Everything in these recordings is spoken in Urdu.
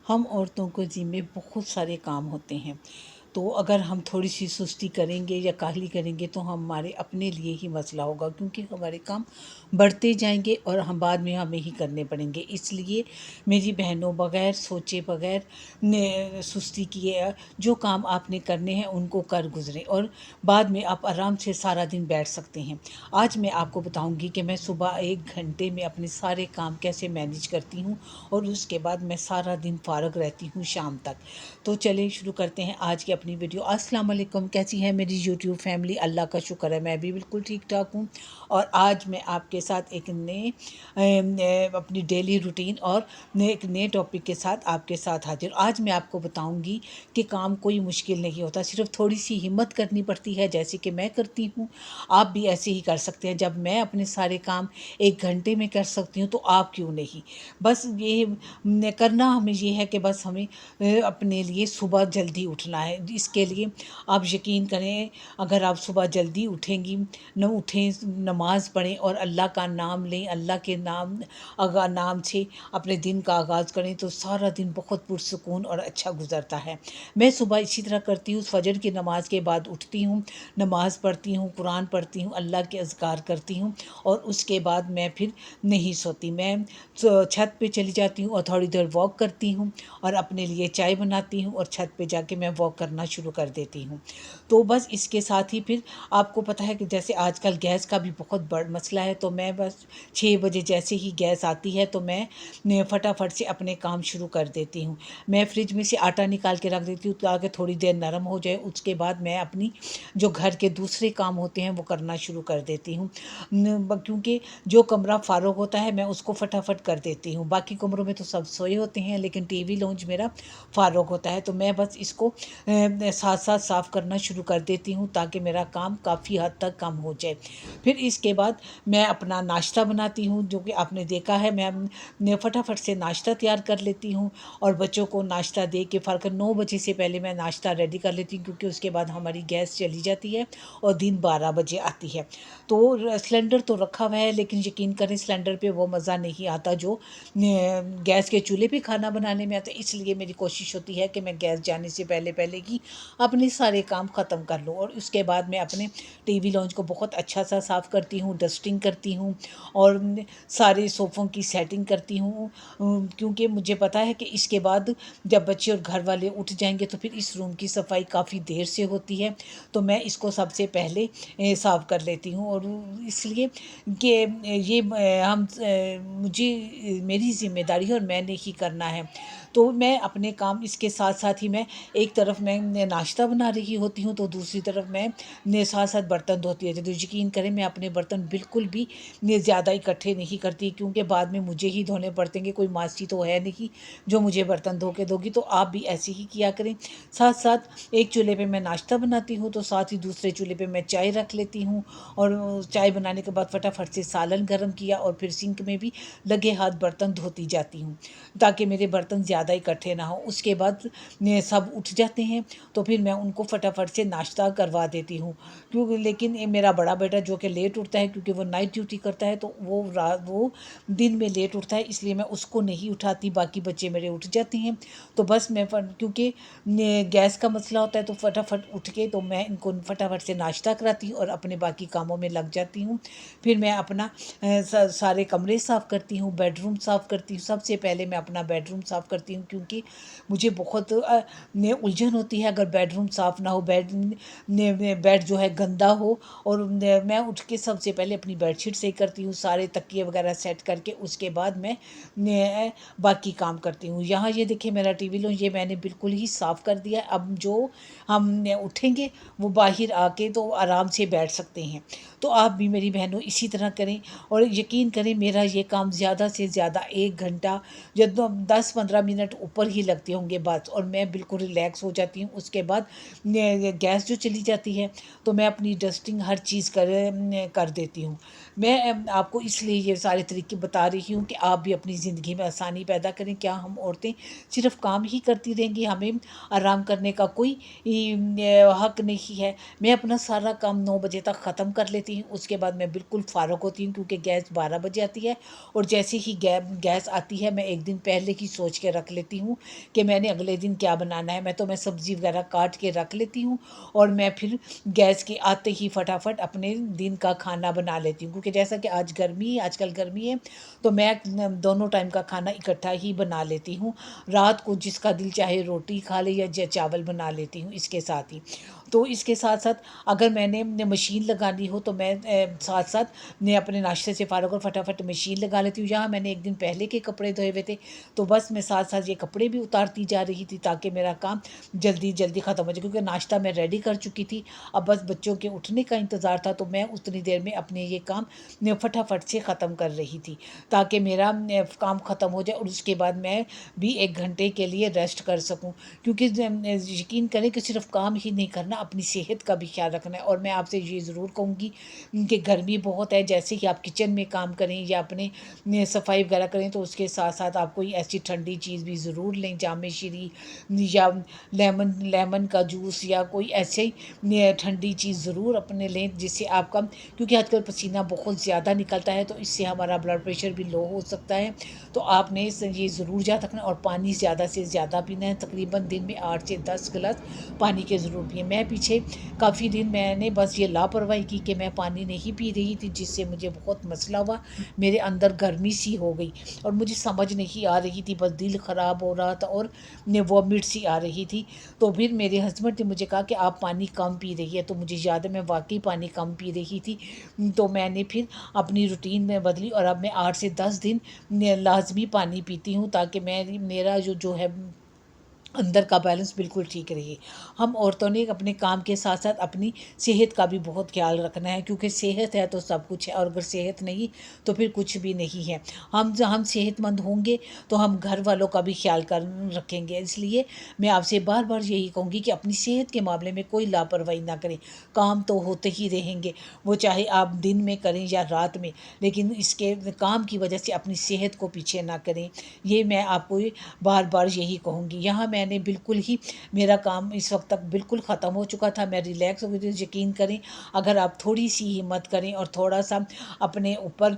ہم عورتوں کو ذمے بہت سارے کام ہوتے ہیں، تو اگر ہم تھوڑی سی سستی کریں گے یا کاہلی کریں گے تو ہمارے اپنے لیے ہی مسئلہ ہوگا، کیونکہ ہمارے کام بڑھتے جائیں گے اور ہم بعد میں ہمیں ہی کرنے پڑیں گے۔ اس لیے میری بہنوں، بغیر سوچے، بغیر سستی کیے جو کام آپ نے کرنے ہیں ان کو کر گزریں، اور بعد میں آپ آرام سے سارا دن بیٹھ سکتے ہیں۔ آج میں آپ کو بتاؤں گی کہ میں صبح 1 گھنٹے میں اپنے سارے کام کیسے مینیج کرتی ہوں، اور اس کے بعد میں سارا دن فارغ رہتی ہوں شام تک۔ تو چلیں شروع کرتے ہیں آج کی اپنی ویڈیو۔ السلام علیکم، کیسی ہے میری یوٹیوب فیملی؟ اللہ کا شکر ہے میں بھی بالکل ٹھیک ٹھاک ہوں۔ اور آج میں آپ کے ساتھ ایک اپنی ڈیلی روٹین اور ایک نئے ٹاپک کے ساتھ آپ کے ساتھ حاضر۔ آج میں آپ کو بتاؤں گی کہ کام کوئی مشکل نہیں ہوتا، صرف تھوڑی سی ہمت کرنی پڑتی ہے، جیسے کہ میں کرتی ہوں۔ آپ بھی ایسے ہی کر سکتے ہیں۔ جب میں اپنے سارے کام 1 گھنٹے میں کر سکتی ہوں تو آپ کیوں نہیں؟ بس یہ کرنا ہمیں یہ ہے کہ بس ہمیں اپنے لیے صبح جلدی اٹھنا ہے۔ اس کے لیے آپ یقین کریں، اگر آپ صبح جلدی اٹھیں گی، اٹھیں، نماز پڑھیں اور اللہ کا نام لیں، اللہ کے نام سے اپنے دن کا آغاز کریں تو سارا دن بہت پرسکون اور اچھا گزرتا ہے۔ میں صبح اسی طرح کرتی ہوں، فجر کی نماز کے بعد اٹھتی ہوں، نماز پڑھتی ہوں، قرآن پڑھتی ہوں، اللہ کے اذکار کرتی ہوں، اور اس کے بعد میں پھر نہیں سوتی۔ میں چھت پہ چلی جاتی ہوں اور تھوڑی دیر واک کرتی ہوں، اور اپنے لیے چائے بناتی ہوں، اور چھت پہ جا کے میں واک کرنا شروع کر دیتی ہوں۔ تو بس اس کے ساتھ ہی پھر آپ کو پتہ ہے کہ جیسے آج کل گیس کا بھی بہت بڑا مسئلہ ہے، تو میں بس 6 بجے جیسے ہی گیس آتی ہے تو میں فٹافٹ سے اپنے کام شروع کر دیتی ہوں۔ میں فریج میں سے آٹا نکال کے رکھ دیتی ہوں تاکہ تھوڑی دیر نرم ہو جائے۔ اس کے بعد میں اپنی جو گھر کے دوسرے کام ہوتے ہیں وہ کرنا شروع کر دیتی ہوں، کیونکہ جو کمرہ فارغ ہوتا ہے میں اس کو فٹافٹ کر دیتی ہوں۔ باقی کمروں میں تو سب سوئے ہوتے ہیں، لیکن ٹی وی لانچ میرا فارغ ہوتا ہے، تو میں بس اس کو ساتھ ساتھ صاف کرنا شروع کر دیتی ہوں تاکہ میرا کام کافی حد تک کم ہو جائے۔ پھر اس کے بعد میں اپنا ناشتہ بناتی ہوں، جو کہ آپ نے دیکھا ہے میں فٹافٹ سے ناشتہ تیار کر لیتی ہوں، اور بچوں کو ناشتہ دے کے 9 بجے سے پہلے میں ناشتہ ریڈی کر لیتی ہوں، کیونکہ اس کے بعد ہماری گیس چلی جاتی ہے اور دن 12 بجے آتی ہے۔ تو سلنڈر تو رکھا ہوا ہے، لیکن یقین کریں سلنڈر پہ وہ مزہ نہیں آتا جو گیس کے چولہے پہ کھانا بنانے میں آتا ہے۔ اس لیے میری کوشش ہوتی ہے کہ میں گیس جانے سے پہلے ہی اپنے سارے کام ختم کر لوں، اور اس کے بعد میں اپنے ٹی وی لانچ کو بہت اچھا سا صاف کرتی ہوں، ڈسٹنگ کرتی ہوں، اور سارے صوفوں کی سیٹنگ کرتی ہوں، کیونکہ مجھے پتہ ہے کہ اس کے بعد جب بچے اور گھر والے اٹھ جائیں گے تو پھر اس روم کی صفائی کافی دیر سے ہوتی ہے، تو میں اس کو سب سے پہلے صاف کر لیتی ہوں۔ اور اس لیے کہ یہ مجھے میری ذمہ داری ہے اور میں نے ہی کرنا ہے، تو میں اپنے کام اس کے ساتھ ساتھ ہی میں ایک طرف میں ناشتہ بنا رہی ہوتی ہوں تو دوسری طرف میں ساتھ ساتھ برتن دھوتی رہتی ہوں۔ تو یقین کریں میں اپنے برتن بالکل بھی زیادہ اکٹھے نہیں کرتی، کیونکہ بعد میں مجھے ہی دھونے پڑتے ہیں، کوئی ماسٹری تو ہے نہیں جو مجھے برتن دھو کے دو گی۔ تو آپ بھی ایسے ہی کیا کریں۔ ساتھ ساتھ ایک چولہے پہ میں ناشتہ بناتی ہوں تو ساتھ ہی دوسرے چولہے پہ میں چائے رکھ لیتی ہوں، اور چائے بنانے کے بعد فٹافٹ سے سالن گرم کیا اور پھر سنک میں بھی لگے ہاتھ برتن دھوتی جاتی ہوں تاکہ میرے برتن زیادہ اکٹھے نہ ہوں۔ اس کے بعد سب اٹھ جاتے ہیں تو پھر میں ان کو فٹافٹ سے ناشتہ کروا دیتی ہوں، کیونکہ لیکن میرا بڑا بیٹا جو کہ لیٹ اٹھتا ہے کیونکہ وہ نائٹ ڈیوٹی کرتا ہے، تو وہ دن میں لیٹ اٹھتا ہے، اس لیے میں اس کو نہیں اٹھاتی، باقی بچے میرے اٹھ جاتے ہیں۔ تو بس میں کیونکہ گیس کا مسئلہ ہوتا ہے تو فٹافٹ اٹھ کے تو میں ان کو فٹافٹ سے ناشتہ کراتی ہوں اور اپنے باقی کاموں میں لگ جاتی ہوں۔ پھر میں اپنا سارے کمرے صاف کرتی ہوں، بیڈ روم صاف کرتی ہوں۔ سب سے پہلے میں اپنا بیڈ روم صاف کرتی ہوں، کیونکہ مجھے بہت الجھن ہوتی ہے اگر بیڈ روم صاف نہ ہو، بیڈ جو ہے گندا ہو، اور میں اٹھ کے سب سے پہلے اپنی بیڈ شیٹ صحیح کرتی ہوں، سارے تکیے وغیرہ سیٹ کر کے اس کے بعد میں باقی کام کرتی ہوں۔ یہاں یہ دیکھیں میرا ٹی وی یہ میں نے بالکل ہی صاف کر دیا۔ اب جو ہم اٹھیں گے وہ باہر آ کے تو آرام سے بیٹھ سکتے ہیں۔ تو آپ بھی میری بہنوں اسی طرح کریں، اور یقین کریں میرا یہ کام زیادہ سے زیادہ 1 گھنٹہ یا 10-15 منٹ اوپر ہی لگتے ہوں گے بس، اور میں بالکل ریلیکس ہو جاتی ہوں۔ اس کے بعد گیس جو چلی جاتی ہے تو میں اپنی ڈسٹنگ ہر چیز کر دیتی ہوں۔ میں آپ کو اس لیے یہ سارے طریقے بتا رہی ہوں کہ آپ بھی اپنی زندگی میں آسانی پیدا کریں. کیا ہم عورتیں صرف کام ہی کرتی رہیں گی؟ ہمیں آرام کرنے کا کوئی حق نہیں ہے. میں اپنا سارا کام 9 بجے تک ختم کر لیتی ہوں. اس کے بعد میں بالکل فارغ ہوتی ہوں کیونکہ گیس 12 بجے آتی ہے. اور جیسے ہی گیس آتی ہے میں ایک دن پہلے ہی سوچ کے رکھ لیتی ہوں کہ میں نے اگلے دن کیا بنانا ہے. میں سبزی وغیرہ کاٹ کے رکھ لیتی ہوں اور میں پھر گیس کے آتے ہی فٹافٹ اپنے دن کا کھانا بنا لیتی ہوں. کیونکہ جیسا کہ آج کل گرمی ہے تو میں دونوں ٹائم کا کھانا اکٹھا ہی بنا لیتی ہوں. رات کو جس کا دل چاہے روٹی کھا لے یا چاول بنا لیتی ہوں اس کے ساتھ ہی. تو اس کے ساتھ ساتھ اگر میں نے مشین لگانی ہو تو میں ساتھ ساتھ میں اپنے ناشتے سے فارغ اور فٹافٹ مشین لگا لیتی ہوں. یہاں میں نے ایک دن پہلے کے کپڑے دھوئے ہوئے تھے تو بس میں ساتھ ساتھ یہ کپڑے بھی اتارتی جا رہی تھی تاکہ میرا کام جلدی جلدی ختم ہو جائے. کیونکہ ناشتہ میں ریڈی کر چکی تھی, اب بس بچوں کے اٹھنے کا انتظار تھا تو میں اتنی دیر میں اپنے یہ کام فٹافٹ سے ختم کر رہی تھی تاکہ میرا کام ختم ہو جائے اور اس کے بعد میں بھی 1 گھنٹے کے لیے ریسٹ کر سکوں. کیونکہ یقین کریں کہ صرف کام ہی نہیں کرنا, اپنی صحت کا بھی خیال رکھنا ہے. اور میں آپ سے یہ ضرور کہوں گی کہ گرمی بہت ہے, جیسے کہ آپ کچن میں کام کریں یا اپنے صفائی وغیرہ کریں تو اس کے ساتھ ساتھ آپ کوئی ایسی ٹھنڈی چیز بھی ضرور لیں, جام شیری یا لیمن کا جوس یا کوئی ایسے ٹھنڈی چیز ضرور اپنے لیں جس سے آپ کا, کیونکہ آج کل پسینہ بہت زیادہ نکلتا ہے تو اس سے ہمارا بلڈ پریشر بھی لو ہو سکتا ہے. تو آپ نے یہ ضرور یاد رکھنا. اور پانی زیادہ سے زیادہ پینا ہے, تقریباً دن میں 8 سے 10 گلاس پانی کے ضرور پئیں. میں پیچھے کافی دن میں نے بس یہ لاپرواہی کی کہ میں پانی نہیں پی رہی تھی جس سے مجھے بہت مسئلہ ہوا, میرے اندر گرمی سی ہو گئی اور مجھے سمجھ نہیں آ رہی تھی, بس دل خراب ہو رہا تھا اور وامٹ سی آ رہی تھی. تو پھر میرے ہسبینڈ نے مجھے کہا کہ آپ پانی کم پی رہی ہے, تو مجھے یاد ہے میں واقعی پانی کم پی رہی تھی. تو میں نے پھر اپنی روٹین میں بدلی اور اب میں 8 سے 10 دن لازمی پانی پیتی ہوں تاکہ میرا جو ہے اندر کا بیلنس بالکل ٹھیک رہے. ہم عورتوں نے اپنے کام کے ساتھ ساتھ اپنی صحت کا بھی بہت خیال رکھنا ہے, کیونکہ صحت ہے تو سب کچھ ہے اور اگر صحت نہیں تو پھر کچھ بھی نہیں ہے. ہم صحت مند ہوں گے تو ہم گھر والوں کا بھی خیال رکھیں گے. اس لیے میں آپ سے بار بار یہی کہوں گی کہ اپنی صحت کے معاملے میں کوئی لاپرواہی نہ کریں. کام تو ہوتے ہی رہیں گے, وہ چاہے آپ دن میں کریں یا رات میں, لیکن اس کے کام کی وجہ سے اپنی صحت کو پیچھے نہ کریں. یہ میں آپ کو بار بار یہی کہوں گی. یہاں میں نے بالکل ہی میرا کام اس وقت تک بالکل ختم ہو چکا تھا, میں ریلیکس ہو گئی تھی. یقین کریں اگر آپ تھوڑی سی ہمت کریں اور تھوڑا سا اپنے اوپر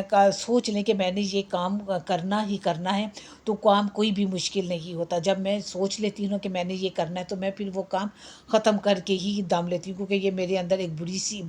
کا سوچ لیں کہ میں نے یہ کام کرنا ہی کرنا ہے تو کام کوئی بھی مشکل نہیں ہوتا. جب میں سوچ لیتی ہوں کہ میں نے یہ کرنا ہے تو میں پھر وہ کام ختم کر کے ہی دم لیتی ہوں, کیونکہ یہ میرے اندر ایک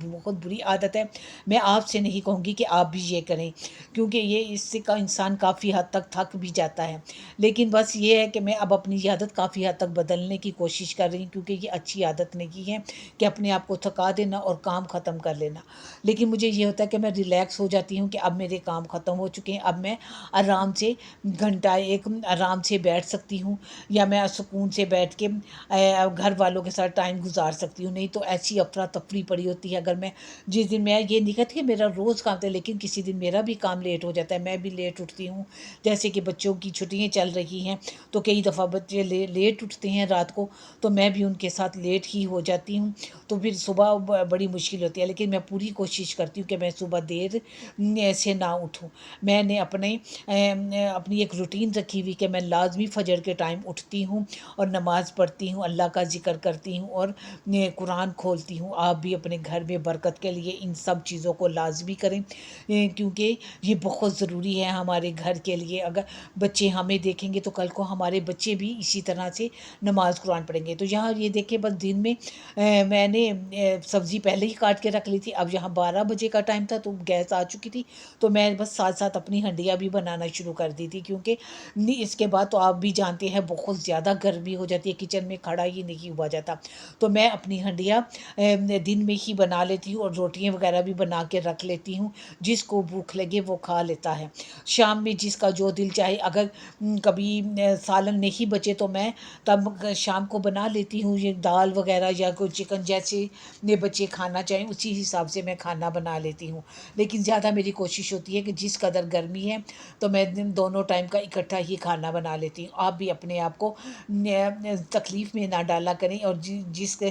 بہت بری عادت ہے. میں آپ سے نہیں کہوں گی کہ آپ بھی یہ کریں, کیونکہ یہ اس سے کا انسان کافی حد تک تھک بھی جاتا ہے. لیکن بس یہ ہے کہ میں اب اپنی یہ عادت کافی حد تک بدلنے کی کوشش کر رہی ہوں, کیونکہ یہ اچھی عادت نہیں ہے کہ اپنے آپ کو تھکا دینا اور کام ختم کر لینا. لیکن مجھے یہ ہوتا ہے کہ میں ریلیکس ہو جاتی ہوں کہ اب میرے کام ختم ہو چکے ہیں, اب میں آرام سے گھنٹہ ایک آرام سے بیٹھ سکتی ہوں یا میں سکون سے بیٹھ کے گھر والوں کے ساتھ ٹائم گزار سکتی ہوں. نہیں تو ایسی افراتفری پڑی ہوتی ہے. اگر میں جس دن, میں یہ نہیں کہتی کہ میرا روز کام تھا, لیکن کسی دن میرا بھی کام لیٹ ہو جاتا ہے, میں بھی لیٹ اٹھتی ہوں. جیسے کہ بچوں کی چھٹیاں چل رہی ہیں تو کئی دفعہ بچے لیٹ اٹھتے ہیں رات کو, تو میں بھی ان کے ساتھ لیٹ ہی ہو جاتی ہوں. تو پھر صبح بڑی مشکل ہوتی ہے, لیکن میں پوری کوشش کرتی ہوں کہ میں صبح دیر سے نہ اٹھوں. میں نے اپنی ایک روٹین رکھی ہوئی کہ میں لازمی فجر کے ٹائم اٹھتی ہوں اور نماز پڑھتی ہوں, اللہ کا ذکر کرتی ہوں اور قرآن کھولتی ہوں. آپ بھی اپنے گھر میں برکت کے لیے ان سب چیزوں کو لازمی کریں, کیونکہ یہ بہت ضروری ہے ہمارے گھر کے لیے. اگر بچے ہمیں دیکھیں گے تو کل کو ہمارے بچے بھی اسی طرح سے نماز قرآن پڑھیں گے. تو یہاں یہ دیکھیں بس دن میں میں نے سبزی پہلے ہی کاٹ کے رکھ لی تھی. اب یہاں 12 بجے کا ٹائم تھا تو گیس آ چکی تھی, تو میں بس ساتھ ساتھ اپنی ہنڈیاں بھی بنانا شروع کر دی تھی, کیونکہ اس کے بعد تو آپ بھی جانتے ہیں بہت زیادہ گرمی ہو جاتی ہے, کچن میں کھڑا ہی نہیں ہوا جاتا. تو میں اپنی ہنڈیاں دن میں ہی بنا لیتی ہوں اور روٹیاں وغیرہ بھی بنا کے رکھ لیتی ہوں. جس کو بھوک لگے وہ کھا لیتا ہے. شام میں جس کا جو دل چاہے, اگر کبھی سالن نہیں بچے بچے تو میں تب شام کو بنا لیتی ہوں یہ دال وغیرہ یا کوئی چکن جیسے یہ بچے کھانا چاہیں اسی حساب سے میں کھانا بنا لیتی ہوں. لیکن زیادہ میری کوشش ہوتی ہے کہ جس قدر گرمی ہے تو میں دونوں ٹائم کا اکٹھا ہی کھانا بنا لیتی ہوں. آپ بھی اپنے آپ کو تکلیف میں نہ ڈالا کریں، اور جس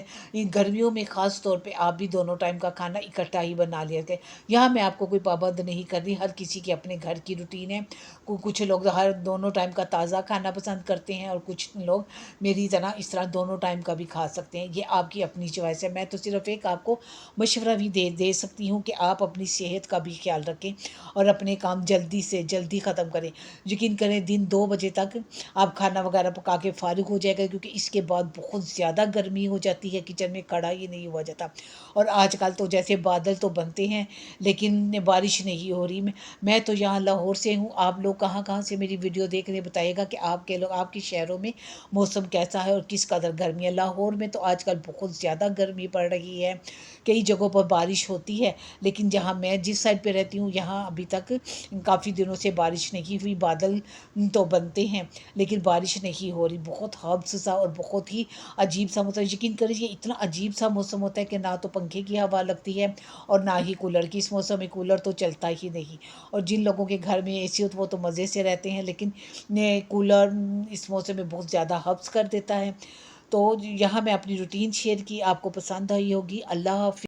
گرمیوں میں خاص طور پہ آپ بھی دونوں ٹائم کا کھانا اکٹھا ہی بنا لیا کریں. یہاں میں آپ کو کوئی پابند نہیں کر رہی، ہر کسی کے اپنے گھر کی روٹین ہے. کچھ لوگ ہر دونوں ٹائم کا تازہ کھانا پسند کرتے ہیں، اور کچھ لوگ میری طرح اس طرح دونوں ٹائم کا بھی کھا سکتے ہیں. یہ آپ کی اپنی چوائس ہے. میں تو صرف ایک آپ کو مشورہ بھی دے سکتی ہوں کہ آپ اپنی صحت کا بھی خیال رکھیں اور اپنے کام جلدی سے جلدی ختم کریں. یقین کریں دن 2 بجے تک آپ کھانا وغیرہ پکا کے فارغ ہو جائے گا، کیونکہ اس کے بعد بہت زیادہ گرمی ہو جاتی ہے، کچن میں کھڑا ہی نہیں ہوا جاتا. اور آج کل تو جیسے بادل تو بنتے ہیں لیکن بارش نہیں ہو رہی. میں تو یہاں لاہور سے ہوں. آپ لوگ کہاں کہاں سے میری ویڈیو دیکھ رہے بتائیے گا کہ آپ کے لوگ آپ کے شہروں میں موسم کیسا ہے اور کس قدر گرمی ہے. لاہور میں تو آج کل بہت زیادہ گرمی پڑ رہی ہے. کئی جگہوں پر بارش ہوتی ہے، لیکن جہاں میں جس سائڈ پہ رہتی ہوں یہاں ابھی تک کافی دنوں سے بارش نہیں ہوئی. بادل تو بنتے ہیں لیکن بارش نہیں ہو رہی. بہت حبس سا اور بہت ہی عجیب سا موسم. یقین کریے یہ اتنا عجیب سا موسم ہوتا ہے کہ نہ تو پنکھے کی ہوا لگتی ہے اور نہ ہی کولر کی. اس موسم میں کولر تو چلتا ہی نہیں. اور جن لوگوں کے گھر میں اے سی ہو تو وہ تو مزے سے رہتے ہیں، لیکن کولر اس موسم میں بہت زیادہ حبس کر دیتا ہے. تو یہاں میں اپنی روٹین شیئر کی، آپ کو پسند آئی ہوگی. اللہ حافظ.